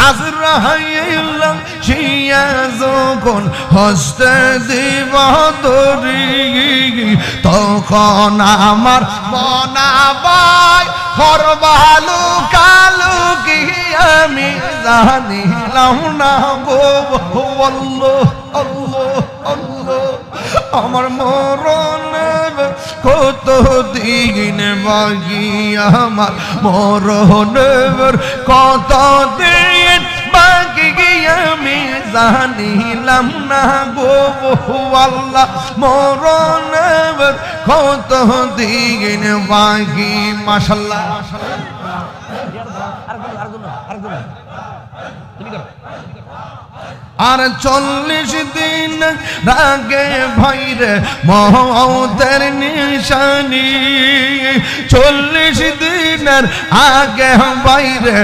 আজরাইল শিয়া যখন হস্তে দিব ধরি তখন আমার মনাবাই হরবালু কালু কি আমি জানিলাম না গো আল্লাহ আল্লাহ আল্লাহ আমার মরণের কত দিন বাকি আমার মরণের কত দিন বাকি আমি জানিলাম না গো আল্লাহ মরণের কত দিন বাকি মাশাআল্লাহ আর 40 দিন আগে ভাইরে মওতের নিশানি 40 দিনের আগে ভাইরে